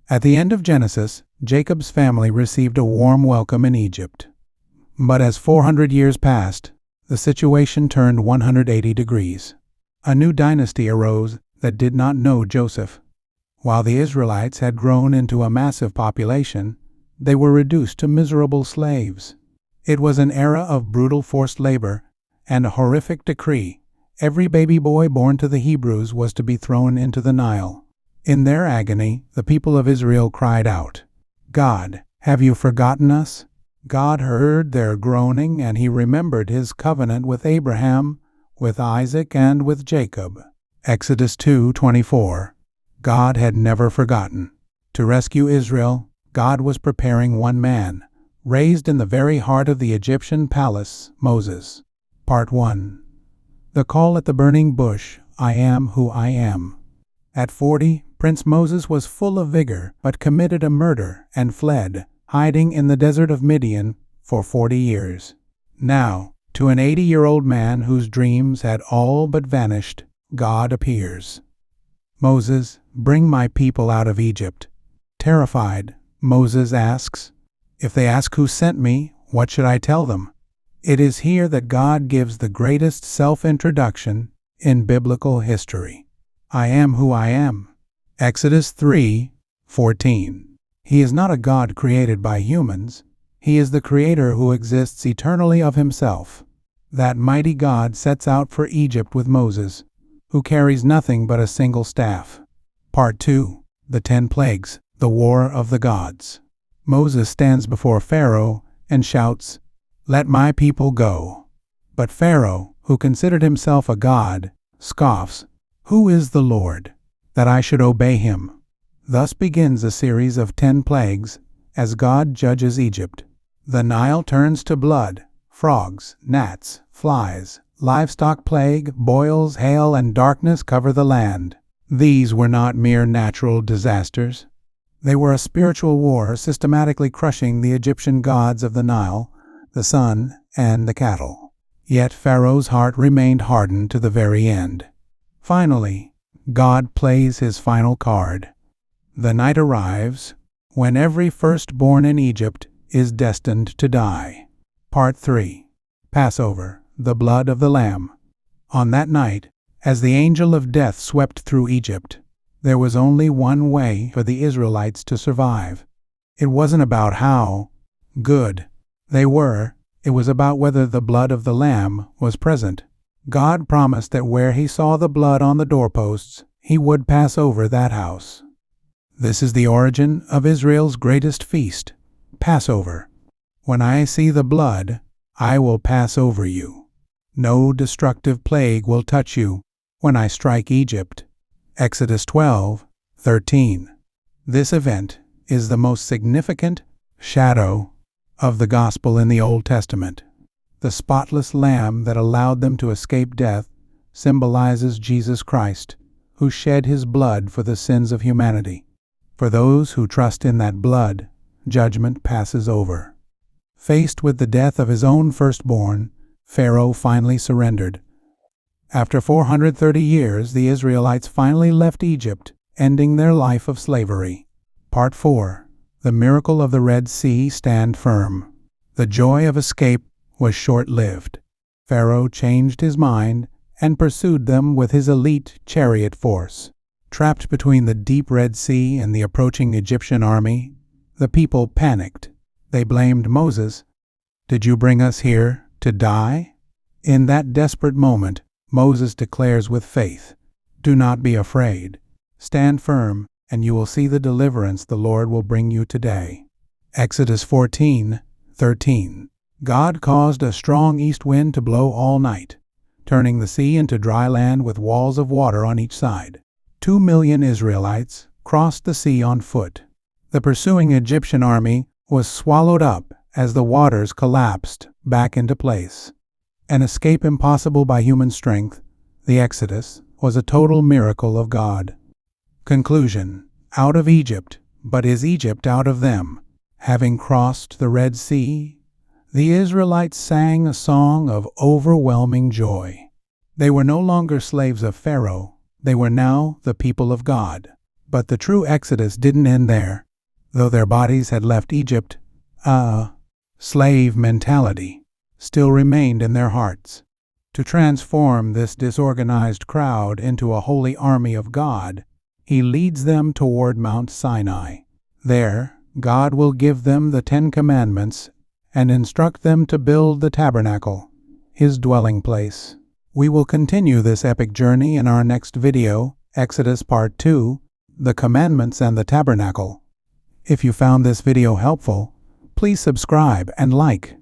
At the end of Genesis, Jacob's family received a warm welcome in Egypt. But as 400 years passed, the situation turned 180 degrees. A new dynasty arose that did not know Joseph. While the Israelites had grown into a massive population, they were reduced to miserable slaves. It was an era of brutal forced labor and a horrific decree. Every baby boy born to the Hebrews was to be thrown into the Nile. In their agony, the people of Israel cried out, "God, have you forgotten us?" God heard their groaning, and he remembered his covenant with Abraham, with Isaac, and with Jacob. Exodus 2:24. God had never forgotten. To rescue Israel, God was preparing one man, raised in the very heart of the Egyptian palace, Moses. Part 1. The call at the burning bush, I am who I am. At 40, Prince Moses was full of vigor, but committed a murder and fled, hiding in the desert of Midian for 40 years. Now, to an 80-year-old man whose dreams had all but vanished, God appears. Moses, bring my people out of Egypt. Terrified, Moses asks, if they ask who sent me, what should I tell them? It is here that God gives the greatest self-introduction in biblical history. I am who I am. Exodus 3:14. He is not a God created by humans. He is the Creator who exists eternally of himself. That mighty God sets out for Egypt with Moses, who carries nothing but a single staff. Part 2. The 10 Plagues, the War of the Gods. Moses stands before Pharaoh and shouts, "Let my people go." But Pharaoh, who considered himself a god, scoffs, "Who is the Lord, that I should obey him?" Thus begins a series of 10 plagues as God judges Egypt. The Nile turns to blood, frogs, gnats, flies, livestock plague, boils, hail, and darkness cover the land. These were not mere natural disasters. They were a spiritual war systematically crushing the Egyptian gods of the Nile, the sun, and the cattle. Yet Pharaoh's heart remained hardened to the very end. Finally, God plays his final card. The night arrives when every firstborn in Egypt is destined to die. Part 3. Passover, the blood of the Lamb. On that night, as the angel of death swept through Egypt, there was only one way for the Israelites to survive. It wasn't about how good they were, it was about whether the blood of the Lamb was present. God promised that where he saw the blood on the doorposts, he would pass over that house. This is the origin of Israel's greatest feast, Passover. When I see the blood, I will pass over you. No destructive plague will touch you when I strike Egypt. Exodus 12:13. This event is the most significant shadow of the gospel in the Old Testament. The spotless lamb that allowed them to escape death symbolizes Jesus Christ, who shed his blood for the sins of humanity. For those who trust in that blood, judgment passes over. Faced with the death of his own firstborn, Pharaoh finally surrendered. After 430 years, the Israelites finally left Egypt, ending their life of slavery. Part 4. The miracle of the Red Sea stand firm. The joy of escape was short-lived. Pharaoh changed his mind and pursued them with his elite chariot force. Trapped between the deep Red Sea and the approaching Egyptian army, the people panicked. They blamed Moses. "Did you bring us here to die?" In that desperate moment, Moses declares with faith, "Do not be afraid. Stand firm, and you will see the deliverance the Lord will bring you today." Exodus 14:13. God caused a strong east wind to blow all night, turning the sea into dry land with walls of water on each side. 2 million Israelites crossed the sea on foot. The pursuing Egyptian army was swallowed up as the waters collapsed back into place. An escape impossible by human strength, the Exodus was a total miracle of God. Conclusion: out of Egypt, but is Egypt out of them? Having crossed the Red Sea, the Israelites sang a song of overwhelming joy. They were no longer slaves of Pharaoh. They were now the people of God. But the true Exodus didn't end there. Though their bodies had left Egypt, a slave mentality still remained in their hearts. To transform this disorganized crowd into a holy army of God, He leads them toward Mount Sinai. There, God will give them the 10 Commandments and instruct them to build the tabernacle, His dwelling place. We will continue this epic journey in our next video, Exodus Part 2, The Commandments and the Tabernacle. If you found this video helpful, please subscribe and like.